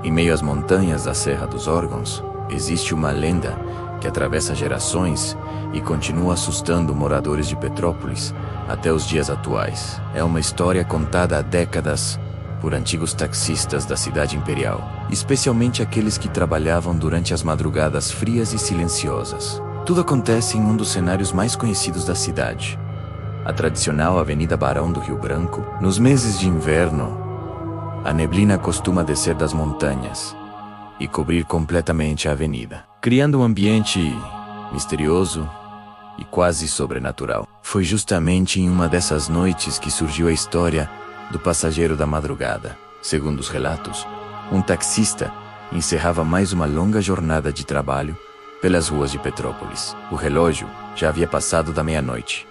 Em meio às montanhas da Serra dos Órgãos, existe uma lenda que atravessa gerações e continua assustando moradores de Petrópolis até os dias atuais. É uma história contada há décadas por antigos taxistas da cidade imperial, especialmente aqueles que trabalhavam durante as madrugadas frias e silenciosas. Tudo acontece em um dos cenários mais conhecidos da cidade, a tradicional Avenida Barão do Rio Branco. Nos meses de inverno, a neblina costuma descer das montanhas e cobrir completamente a avenida, criando um ambiente misterioso e quase sobrenatural. Foi justamente em uma dessas noites que surgiu a história do passageiro da madrugada. Segundo os relatos, um taxista encerrava mais uma longa jornada de trabalho pelas ruas de Petrópolis. O relógio já havia passado da meia-noite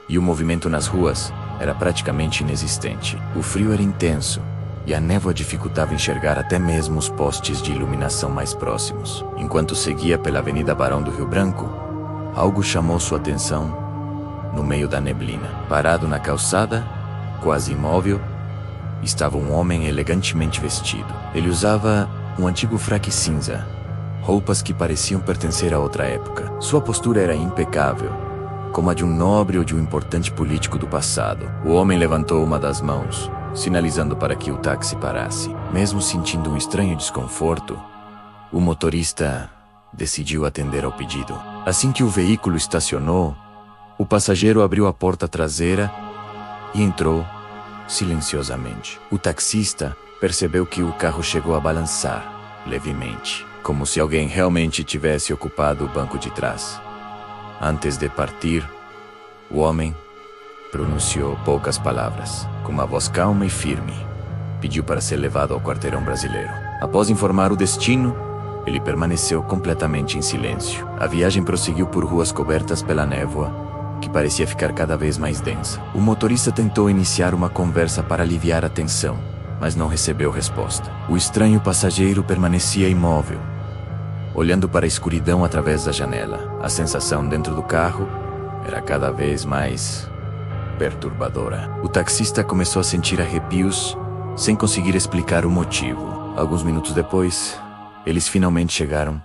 e o movimento nas ruas era praticamente inexistente. O frio era intenso e a névoa dificultava enxergar até mesmo os postes de iluminação mais próximos. Enquanto seguia pela Avenida Barão do Rio Branco, algo chamou sua atenção no meio da neblina. Parado na calçada, quase imóvel, estava um homem elegantemente vestido. Ele usava um antigo fraque cinza, roupas que pareciam pertencer a outra época. Sua postura era impecável, como a de um nobre ou de um importante político do passado. O homem levantou uma das mãos, sinalizando para que o táxi parasse. Mesmo sentindo um estranho desconforto, o motorista decidiu atender ao pedido. Assim que o veículo estacionou, o passageiro abriu a porta traseira e entrou silenciosamente. O taxista percebeu que o carro chegou a balançar levemente, como se alguém realmente tivesse ocupado o banco de trás. Antes de partir, o homem pronunciou poucas palavras. Com uma voz calma e firme, pediu para ser levado ao quarteirão brasileiro. Após informar o destino, ele permaneceu completamente em silêncio. A viagem prosseguiu por ruas cobertas pela névoa, que parecia ficar cada vez mais densa. O motorista tentou iniciar uma conversa para aliviar a tensão, mas não recebeu resposta. O estranho passageiro permanecia imóvel, olhando para a escuridão através da janela. A sensação dentro do carro era cada vez mais perturbadora. O taxista começou a sentir arrepios sem conseguir explicar o motivo. Alguns minutos depois, eles finalmente chegaram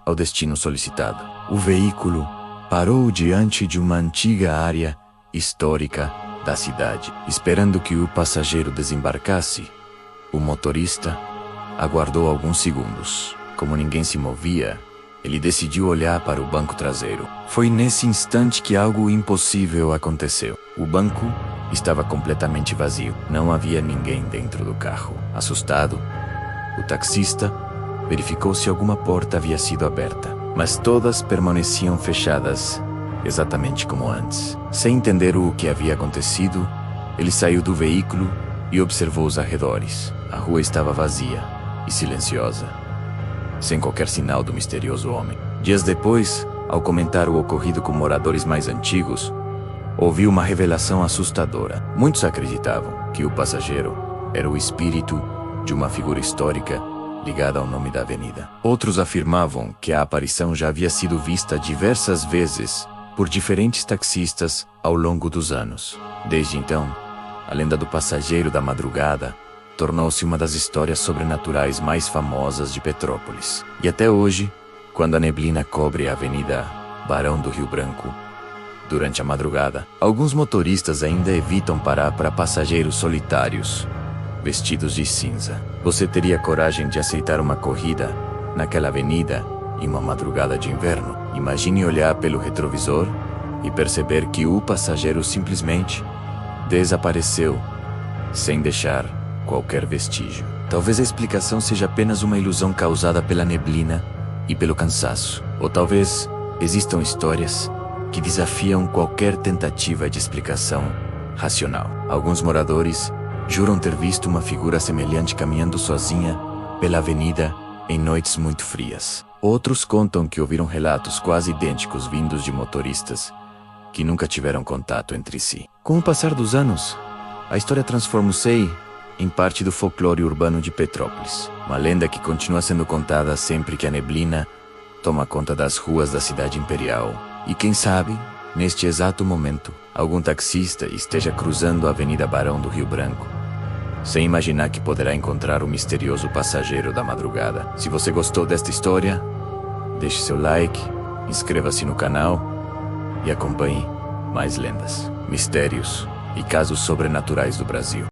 ao destino solicitado. O veículo parou diante de uma antiga área histórica da cidade. Esperando que o passageiro desembarcasse, o motorista aguardou alguns segundos. Como ninguém se movia, ele decidiu olhar para o banco traseiro. Foi nesse instante que algo impossível aconteceu. O banco estava completamente vazio. Não havia ninguém dentro do carro. Assustado, o taxista verificou se alguma porta havia sido aberta, mas todas permaneciam fechadas, exatamente como antes. Sem entender o que havia acontecido, ele saiu do veículo e observou os arredores. A rua estava vazia e silenciosa, sem qualquer sinal do misterioso homem. Dias depois, ao comentar o ocorrido com moradores mais antigos, ouviu uma revelação assustadora. Muitos acreditavam que o passageiro era o espírito de uma figura histórica ligada ao nome da avenida. Outros afirmavam que a aparição já havia sido vista diversas vezes por diferentes taxistas ao longo dos anos. Desde então, a lenda do passageiro da madrugada tornou-se uma das histórias sobrenaturais mais famosas de Petrópolis. E até hoje, quando a neblina cobre a Avenida Barão do Rio Branco, durante a madrugada, alguns motoristas ainda evitam parar para passageiros solitários, vestidos de cinza. Você teria coragem de aceitar uma corrida naquela avenida em uma madrugada de inverno? Imagine olhar pelo retrovisor e perceber que o passageiro simplesmente desapareceu, sem deixar qualquer vestígio. Talvez a explicação seja apenas uma ilusão causada pela neblina e pelo cansaço. Ou talvez existam histórias que desafiam qualquer tentativa de explicação racional. Alguns moradores juram ter visto uma figura semelhante caminhando sozinha pela avenida em noites muito frias. Outros contam que ouviram relatos quase idênticos vindos de motoristas que nunca tiveram contato entre si. Com o passar dos anos, a história transformou-se em parte do folclore urbano de Petrópolis, uma lenda que continua sendo contada sempre que a neblina toma conta das ruas da cidade imperial. E quem sabe, neste exato momento, algum taxista esteja cruzando a Avenida Barão do Rio Branco sem imaginar que poderá encontrar o misterioso passageiro da madrugada. Se você gostou desta história, deixe seu like, inscreva-se no canal e acompanhe mais lendas, mistérios e casos sobrenaturais do Brasil.